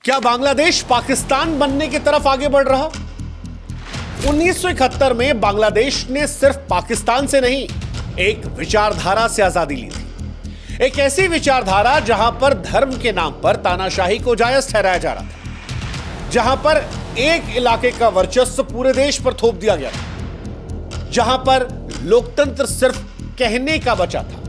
क्या बांग्लादेश पाकिस्तान बनने की तरफ आगे बढ़ रहा? 1971 में बांग्लादेश ने सिर्फ पाकिस्तान से नहीं, एक विचारधारा से आजादी ली थी। एक ऐसी विचारधारा जहां पर धर्म के नाम पर तानाशाही को जायज ठहराया जा रहा था, जहां पर एक इलाके का वर्चस्व पूरे देश पर थोप दिया गया था, जहां पर लोकतंत्र सिर्फ कहने का बचा था।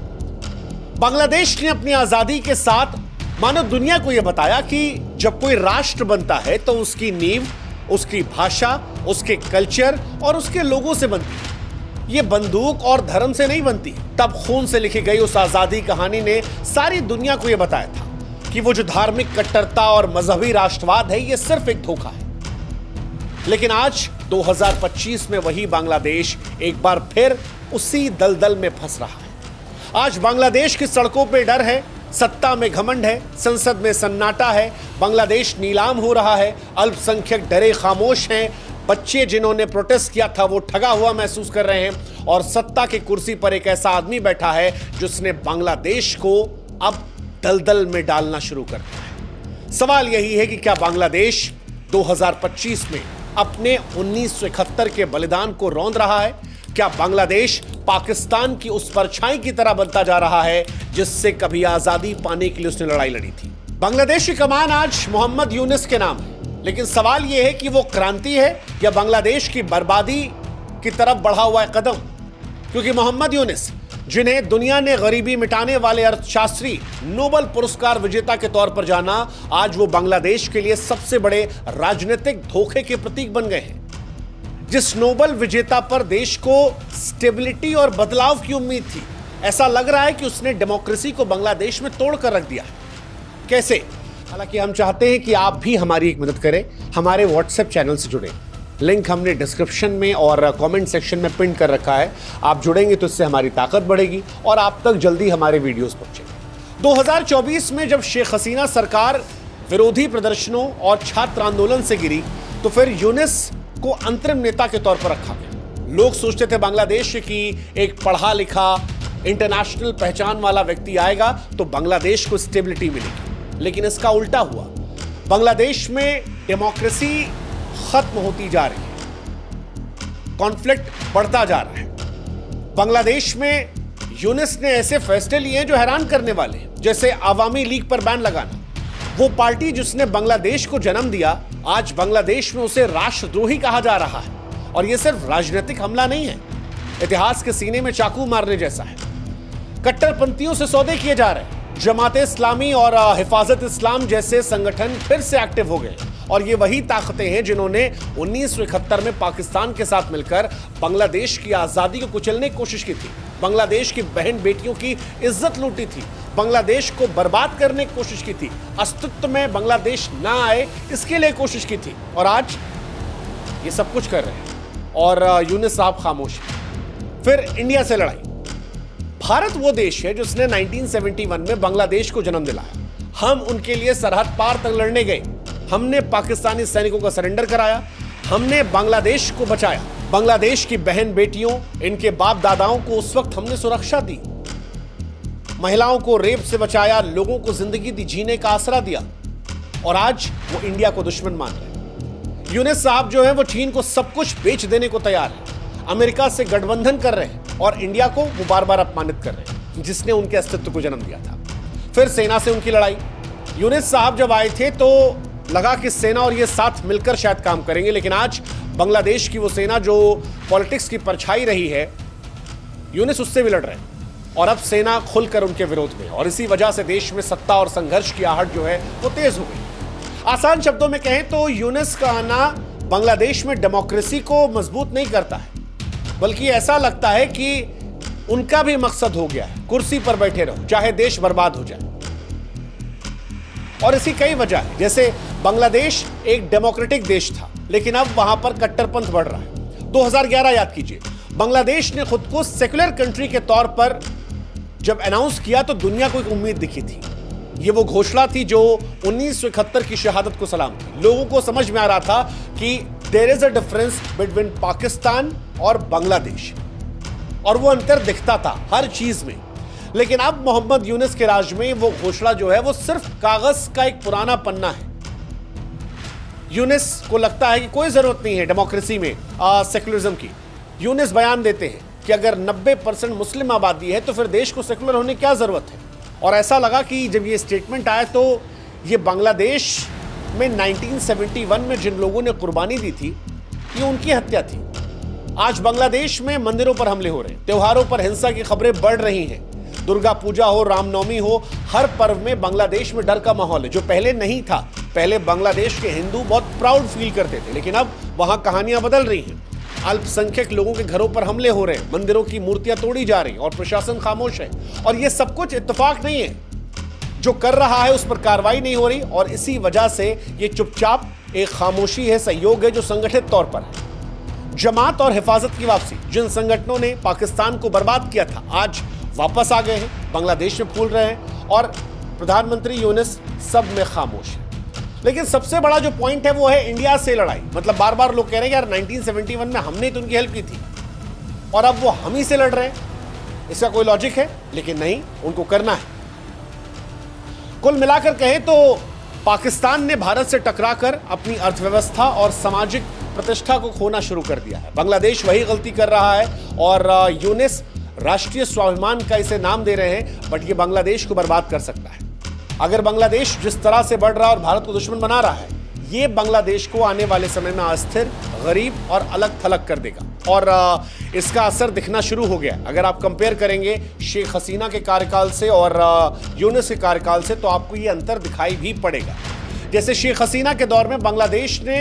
बांग्लादेश ने अपनी आजादी के साथ मानो दुनिया को यह बताया कि जब कोई राष्ट्र बनता है तो उसकी नींव, उसकी भाषा, उसके कल्चर और उसके लोगों से बनती है। यह बंदूक और धर्म से नहीं बनती। तब खून से लिखी गई उस आजादी कहानी ने सारी दुनिया को यह बताया था कि वो जो धार्मिक कट्टरता और मजहबी राष्ट्रवाद है, यह सिर्फ एक धोखा है। लेकिन आज 2025 में वही बांग्लादेश एक बार फिर उसी दलदल में फंस रहा है। आज बांग्लादेश की सड़कों पे डर है, सत्ता में घमंड है, संसद में सन्नाटा है, बांग्लादेश नीलाम हो रहा है, अल्पसंख्यक डरे खामोश हैं, बच्चे जिन्होंने प्रोटेस्ट किया था वो ठगा हुआ महसूस कर रहे हैं, और सत्ता की कुर्सी पर एक ऐसा आदमी बैठा है जिसने बांग्लादेश को अब दलदल में डालना शुरू कर दिया है। सवाल यही है कि क्या बांग्लादेश 2025 में अपने 1971 के बलिदान को रौंद रहा है? क्या बांग्लादेश पाकिस्तान की उस परछाई की तरह बनता जा रहा है जिससे कभी आजादी पाने के लिए उसने लड़ाई लड़ी थी? बांग्लादेश की कमान आज मोहम्मद यूनिस के नाम है, लेकिन सवाल यह है कि वो क्रांति है या बांग्लादेश की बर्बादी की तरफ बढ़ा हुआ है कदम? क्योंकि मोहम्मद यूनिस, जिन्हें दुनिया ने गरीबी मिटाने वाले अर्थशास्त्री, नोबेल पुरस्कार विजेता के तौर पर जाना, आज वो बांग्लादेश के लिए सबसे बड़े राजनीतिक धोखे के प्रतीक बन गए हैं। जिस नोबेल विजेता पर देश को स्टेबिलिटी और बदलाव की उम्मीद थी, ऐसा लग रहा है कि उसने डेमोक्रेसी को बांग्लादेश में तोड़ कर रख दिया है। कैसे? हालांकि हम चाहते हैं कि आप भी हमारी एक मदद करें, हमारे व्हाट्सएप चैनल से जुड़ें। लिंक हमने डिस्क्रिप्शन में और कमेंट सेक्शन में पिन कर रखा है। आप जुड़ेंगे तो इससे हमारी ताकत बढ़ेगी और आप तक जल्दी हमारे वीडियोस पहुंचेंगे। 2024 में जब शेख हसीना सरकार विरोधी प्रदर्शनों और छात्र आंदोलन से गिरी, तो फिर यूनिस को अंतरिम नेता के तौर पर रखा गया। लोग सोचते थे बांग्लादेश की एक पढ़ा लिखा इंटरनेशनल पहचान वाला व्यक्ति आएगा तो बांग्लादेश को स्टेबिलिटी मिलेगी, लेकिन इसका उल्टा हुआ। बांग्लादेश में डेमोक्रेसी खत्म होती जा रही है, कॉन्फ्लिक्ट बढ़ता जा रहा है। बांग्लादेश में यूनिस ने ऐसे फैसले लिए जो हैरान करने वाले हैं, जैसे आवामी लीग पर बैन लगाना। वो पार्टी जिसने बांग्लादेश को जन्म दिया, आज बांग्लादेश में उसे राष्ट्रद्रोही कहा जा रहा है। और यह सिर्फ राजनीतिक हमला नहीं है, इतिहास के सीने में चाकू मारने जैसा है। कट्टरपंथियों से सौदे किए जा रहे हैं। जमात इस्लामी और हिफाजत इस्लाम जैसे संगठन फिर से एक्टिव हो गए, और ये वही ताकतें हैं जिन्होंने 1971 में पाकिस्तान के साथ मिलकर बांग्लादेश की आजादी को कुचलने की कोशिश की थी, बांग्लादेश की बहन बेटियों की इज्जत लूटी थी, बांग्लादेश को बर्बाद करने की कोशिश की थी, अस्तित्व में बांग्लादेश ना आए इसके लिए कोशिश की थी। और आज ये सब कुछ कर रहे हैं और यूनिस साहब खामोश हैं। फिर इंडिया से लड़ाई। भारत वो देश है जिसने 1971 में बांग्लादेश को जन्म दिलाया। हम उनके लिए सरहद पार तक लड़ने गए, हमने पाकिस्तानी सैनिकों का सरेंडर कराया, हमने बांग्लादेश को बचाया। बांग्लादेश की बहन बेटियों, इनके बाप दादाओं को उस वक्त हमने सुरक्षा दी, महिलाओं को रेप से बचाया, लोगों को जिंदगी दी, जीने का आसरा दिया। और आज वो इंडिया को दुश्मन मान रहे हैं। यूनिस साहब जो है वो चीन को सब कुछ बेच देने को तैयार है, अमेरिका से गठबंधन कर रहे हैं, और इंडिया को वो बार बार अपमानित कर रहे हैं जिसने उनके अस्तित्व को जन्म दिया था। फिर सेना से उनकी लड़ाई। यूनिस साहब जब आए थे तो लगा कि सेना और ये साथ मिलकर शायद काम करेंगे, लेकिन आज बांग्लादेश की वो सेना जो पॉलिटिक्स की परछाई रही है, यूनिस उससे भी लड़ रहे हैं, और अब सेना खुलकर उनके विरोध में। और इसी वजह से देश में सत्ता और संघर्ष की आहट जो है वो तेज हो गई। आसान शब्दों में कहें तो यूनिस का आना बांग्लादेश में डेमोक्रेसी को मजबूत नहीं करता है, बल्कि ऐसा लगता है कि उनका भी मकसद हो गया है, कुर्सी पर बैठे रहो चाहे देश बर्बाद हो जाए। और इसकी कई वजह है, जैसे बांग्लादेश एक डेमोक्रेटिक देश था, लेकिन अब वहां पर कट्टरपंथ बढ़ रहा है। 2011 याद कीजिए, बांग्लादेश ने खुद को सेक्युलर कंट्री के तौर पर जब अनाउंस किया तो दुनिया को एक उम्मीद दिखी थी। ये वो घोषणा थी जो 1971 की शहादत को सलाम थी। लोगों को समझ में आ रहा था कि there is a difference between Pakistan और बांग्लादेश, और वो अंतर दिखता था हर चीज में। लेकिन अब मोहम्मद यूनिस के राज में वो घोषणा जो है वो सिर्फ कागज का एक पुराना पन्ना है। यूनिस को लगता है कि कोई जरूरत नहीं है डेमोक्रेसी में सेकुलरिज्म की। यूनिस बयान देते हैं कि अगर 90% मुस्लिम आबादी है तो फिर देश को सेकुलर होने की क्या जरूरत है। और ऐसा लगा कि जब ये स्टेटमेंट आया तो ये बांग्लादेश में 1971 में जिन लोगों ने कुर्बानी दी थी ये उनकी हत्या थी। आज बांग्लादेश में मंदिरों पर हमले हो रहे हैं, त्योहारों पर हिंसा की खबरें बढ़ रही हैं। दुर्गा पूजा हो, रामनवमी हो, हर पर्व में बांग्लादेश में डर का माहौल है जो पहले नहीं था। पहले बांग्लादेश के हिंदू बहुत प्राउड फील करते थे, लेकिन अब वहां कहानियां बदल रही हैं। अल्पसंख्यक लोगों के घरों पर हमले हो रहे हैं, मंदिरों की मूर्तियां तोड़ी जा रही और प्रशासन खामोश है। और ये सब कुछ इत्तेफाक नहीं है, जो कर रहा है उस पर कार्रवाई नहीं हो रही और इसी वजह से ये चुपचाप एक खामोशी है, सहयोग है जो संगठित तौर पर है। जमात और हिफाजत की वापसी, जिन संगठनों ने पाकिस्तान को बर्बाद किया था आज वापस आ गए हैं, बांग्लादेश में फूल रहे हैं और प्रधानमंत्री यूनिस सब में खामोश है। लेकिन सबसे बड़ा जो पॉइंट है वो है इंडिया से लड़ाई। मतलब बार बार लोग कह रहे हैं यार 1971 में हमने तो उनकी हेल्प की थी और अब वो हम ही से लड़ रहे हैं। इसका कोई लॉजिक है? लेकिन नहीं, उनको करना है। कुल मिलाकर कहें तो पाकिस्तान ने भारत से टकराकर अपनी अर्थव्यवस्था और सामाजिक प्रतिष्ठा को खोना शुरू कर दिया है। बांग्लादेश वही गलती कर रहा है और यूनिस राष्ट्रीय स्वाभिमान का इसे नाम दे रहे हैं, बट ये बांग्लादेश को बर्बाद कर सकता है। अगर बांग्लादेश जिस तरह से बढ़ रहा है और भारत को दुश्मन बना रहा है, ये बांग्लादेश को आने वाले समय में अस्थिर, गरीब और अलग थलग कर देगा और इसका असर दिखना शुरू हो गया। अगर आप कंपेयर करेंगे शेख हसीना के कार्यकाल से और यूनिस के कार्यकाल से तो आपको ये अंतर दिखाई भी पड़ेगा। जैसे शेख हसीना के दौर में बांग्लादेश ने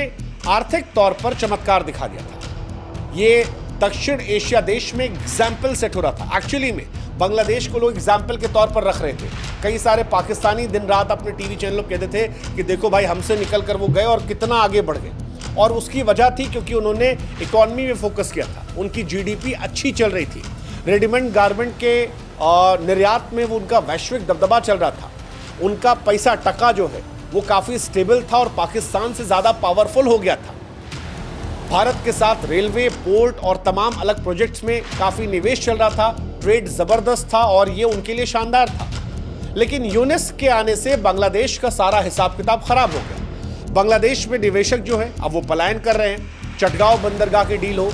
आर्थिक तौर पर चमत्कार दिखा दिया था। ये दक्षिण एशिया देश में एग्जाम्पल सेट हो रहा था। एक्चुअली में बांग्लादेश को लोग एग्जाम्पल के तौर पर रख रहे थे। कई सारे पाकिस्तानी दिन रात अपने टीवी चैनलों पर कहते थे कि देखो भाई हमसे निकल कर वो गए और कितना आगे बढ़ गए। और उसकी वजह थी क्योंकि उन्होंने इकोनॉमी में फोकस किया था, उनकी जीडीपी अच्छी चल रही थी, रेडीमेड गारमेंट के निर्यात में वो उनका वैश्विक दबदबा चल रहा था, उनका पैसा टका जो है वो काफ़ी स्टेबल था और पाकिस्तान से ज़्यादा पावरफुल हो गया था। भारत के साथ रेलवे, पोर्ट और तमाम अलग प्रोजेक्ट्स में काफ़ी निवेश चल रहा था, ट्रेड ज़बरदस्त था और ये उनके लिए शानदार था। लेकिन यूनिस के आने से बांग्लादेश का सारा हिसाब किताब खराब हो गया। बांग्लादेश में निवेशक जो है अब वो पलायन कर रहे हैं। चटगांव बंदरगाह की डील हो,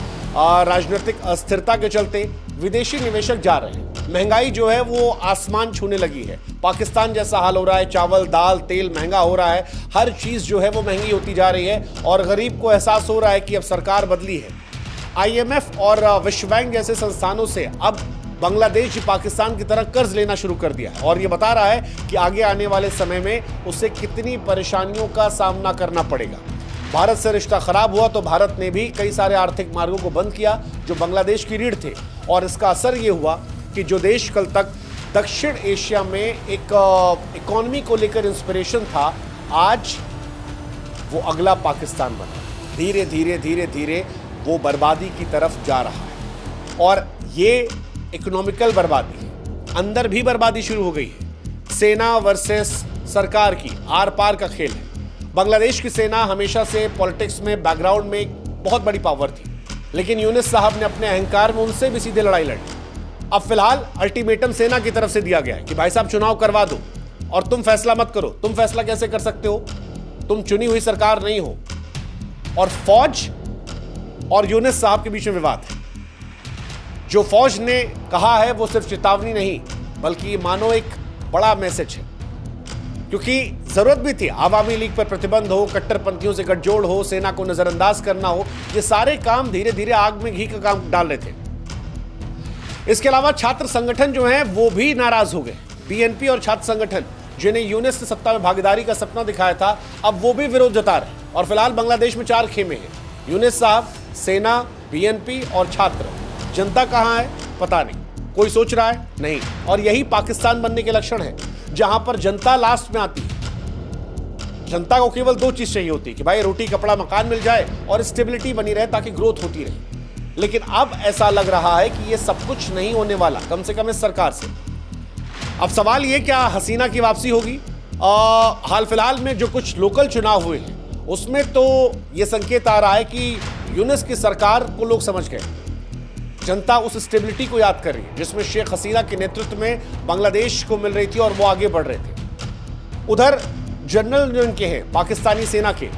राजनीतिक अस्थिरता के चलते विदेशी निवेशक जा रहे हैं। महंगाई जो है वो आसमान छूने लगी है। पाकिस्तान जैसा हाल हो रहा है, चावल, दाल, तेल महंगा हो रहा है, हर चीज़ जो है वो महंगी होती जा रही है और गरीब को एहसास हो रहा है कि अब सरकार बदली है। IMF और विश्व बैंक जैसे संस्थानों से अब बांग्लादेश पाकिस्तान की तरह कर्ज लेना शुरू कर दिया है और ये बता रहा है कि आगे आने वाले समय में उसे कितनी परेशानियों का सामना करना पड़ेगा। भारत से रिश्ता खराब हुआ तो भारत ने भी कई सारे आर्थिक मार्गों को बंद किया जो बांग्लादेश की रीढ़ थे और इसका असर ये हुआ कि जो देश कल तक दक्षिण एशिया में एक इकोनॉमी को लेकर इंस्पिरेशन था, आज वो अगला पाकिस्तान बना। धीरे धीरे धीरे धीरे वो बर्बादी की तरफ जा रहा है और ये इकोनॉमिकल बर्बादी है, अंदर भी बर्बादी शुरू हो गई है। सेना वर्सेस सरकार की आर पार का खेल है। बांग्लादेश की सेना हमेशा से पॉलिटिक्स में, बैकग्राउंड में एक बहुत बड़ी पावर थी, लेकिन यूनिस साहब ने अपने अहंकार में उनसे भी सीधे लड़ाई लड़ी। अब फिलहाल अल्टीमेटम सेना की तरफ से दिया गया है कि भाई साहब चुनाव करवा दो और तुम फैसला मत करो। तुम फैसला कैसे कर सकते हो? तुम चुनी हुई सरकार नहीं हो। और फौज और यूनिस साहब के बीच में विवाद है। जो फौज ने कहा है वो सिर्फ चेतावनी नहीं बल्कि मानो एक बड़ा मैसेज है, क्योंकि जरूरत भी थी। आवामी लीग पर प्रतिबंध हो, कट्टरपंथियों से गठजोड़ हो, सेना को नजरअंदाज करना हो, ये सारे काम धीरे धीरे आग में घी का काम डाल रहे थे। इसके अलावा छात्र संगठन जो हैं वो भी नाराज हो गए। BNP और छात्र संगठन जिन्हें यूनिस से सत्ता में भागीदारी का सपना दिखाया था, अब वो भी विरोध जता रहे हैं और फिलहाल बांग्लादेश में 4 खेमे हैं। यूनिस साहब, सेना, BNP और छात्र। जनता कहाँ है पता नहीं, कोई सोच रहा है नहीं। और यही पाकिस्तान बनने के लक्षण है, जहां पर जनता लास्ट में आती है। जनता को केवल 2 चीज चाहिए होती है कि भाई रोटी, कपड़ा, मकान मिल जाए और स्टेबिलिटी बनी रहे ताकि ग्रोथ होती रहे। लेकिन अब ऐसा लग रहा है कि ये सब कुछ नहीं होने वाला, कम से कम इस सरकार से। अब सवाल ये, क्या हसीना की वापसी होगी? हाल फिलहाल में जो कुछ लोकल चुनाव हुए हैं उसमें तो ये संकेत आ रहा है कि यूनिस की सरकार को लोग समझ गए। जनता उस स्टेबिलिटी को याद कर रही है जिसमें शेख हसीना के नेतृत्व में बांग्लादेश को मिल रही थी और वो आगे बढ़ रहे थे। उधर जनरल जो इनके हैं पाकिस्तानी सेना के,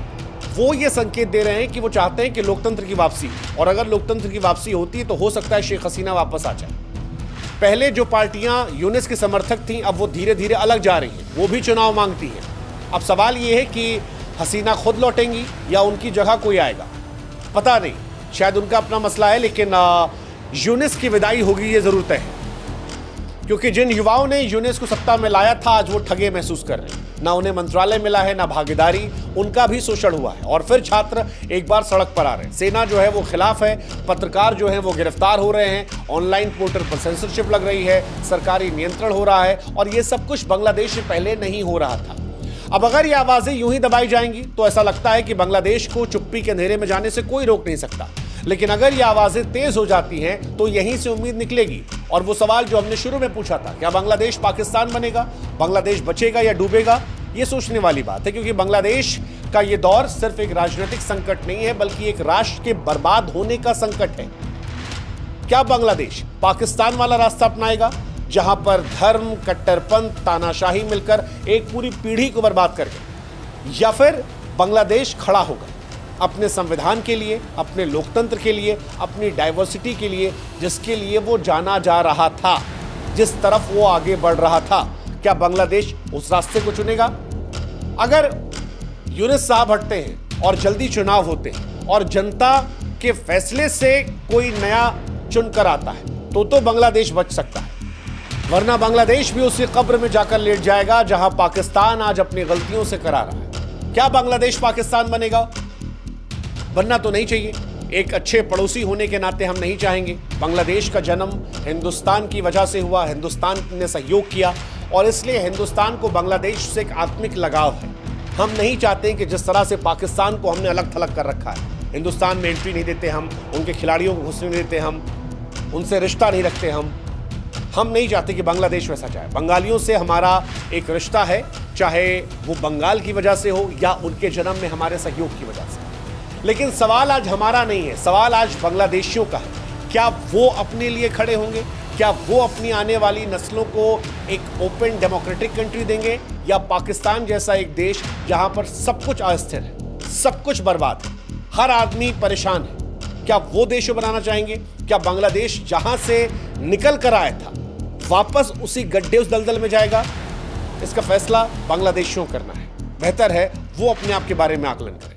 वो ये संकेत दे रहे हैं कि वो चाहते हैं कि लोकतंत्र की वापसी, और अगर लोकतंत्र की वापसी होती है तो हो सकता है शेख हसीना वापस आ जाए। पहले जो पार्टियां यूनिस के समर्थक थीं, अब वो धीरे धीरे अलग जा रही हैं, वो भी चुनाव मांगती हैं। अब सवाल ये है कि हसीना खुद लौटेंगी या उनकी जगह कोई आएगा, पता नहीं, शायद उनका अपना मसला है, लेकिन यूनिस की विदाई होगी ये जरूर तय है। क्योंकि जिन युवाओं ने यूनिस को सत्ता में लाया था, आज वो ठगे महसूस कर रहे हैं। ना उन्हें मंत्रालय मिला है, ना भागीदारी, उनका भी शोषण हुआ है। और फिर छात्र एक बार सड़क पर आ रहे हैं, सेना जो है वो खिलाफ है, पत्रकार जो है वो गिरफ्तार हो रहे हैं, ऑनलाइन पोर्टल पर सेंसरशिप लग रही है, सरकारी नियंत्रण हो रहा है, और ये सब कुछ बांग्लादेश से पहले नहीं हो रहा था। अब अगर ये आवाजें यूं ही दबाई जाएंगी तो ऐसा लगता है कि बांग्लादेश को चुप्पी के अंधेरे में जाने से कोई रोक नहीं सकता। लेकिन अगर ये आवाजें तेज हो जाती हैं तो यहीं से उम्मीद निकलेगी। और वो सवाल जो हमने शुरू में पूछा था, क्या बांग्लादेश पाकिस्तान बनेगा, बांग्लादेश बचेगा या डूबेगा, ये सोचने वाली बात है। क्योंकि बांग्लादेश का ये दौर सिर्फ एक राजनीतिक संकट नहीं है, बल्कि एक राष्ट्र के बर्बाद होने का संकट है। क्या बांग्लादेश पाकिस्तान वाला रास्ता अपनाएगा, जहां पर धर्म, कट्टरपंथ, तानाशाही मिलकर एक पूरी पीढ़ी को बर्बाद कर गए, या फिर बांग्लादेश खड़ा होगा अपने संविधान के लिए, अपने लोकतंत्र के लिए, अपनी डाइवर्सिटी के लिए, जिसके लिए वो जाना जा रहा था, जिस तरफ वो आगे बढ़ रहा था? क्या बांग्लादेश उस रास्ते को चुनेगा? अगर यूनिस साहब हटते हैं और जल्दी चुनाव होते हैं और जनता के फैसले से कोई नया चुनकर आता है तो बांग्लादेश बच सकता है, वरना बांग्लादेश भी उसी कब्र में जाकर लेट जाएगा जहां पाकिस्तान आज अपनी गलतियों से करा रहा है। क्या बांग्लादेश पाकिस्तान बनेगा? बनना तो नहीं चाहिए। एक अच्छे पड़ोसी होने के नाते हम नहीं चाहेंगे। बांग्लादेश का जन्म हिंदुस्तान की वजह से हुआ, हिंदुस्तान ने सहयोग किया, और इसलिए हिंदुस्तान को बांग्लादेश से एक आत्मिक लगाव है। हम नहीं चाहते कि जिस तरह से पाकिस्तान को हमने अलग थलग कर रखा है, हिंदुस्तान में एंट्री नहीं देते हम, उनके खिलाड़ियों को घुसने नहीं देते हम, उनसे रिश्ता नहीं रखते हम नहीं चाहते कि बांग्लादेश वैसा चाहे। बंगालियों से हमारा एक रिश्ता है, चाहे वो बंगाल की वजह से हो या उनके जन्म में हमारे सहयोग की वजह से। लेकिन सवाल आज हमारा नहीं है, सवाल आज बांग्लादेशियों का है। क्या वो अपने लिए खड़े होंगे? क्या वो अपनी आने वाली नस्लों को एक ओपन डेमोक्रेटिक कंट्री देंगे, या पाकिस्तान जैसा एक देश जहां पर सब कुछ अस्थिर है, सब कुछ बर्बाद है, हर आदमी परेशान है, क्या वो देश बनाना चाहेंगे? क्या बांग्लादेश जहां से निकल कर आया था वापस उसी गड्ढे, उस दलदल में जाएगा? इसका फैसला बांग्लादेशियों करना है। बेहतर है वो अपने आप के बारे में आकलन करें।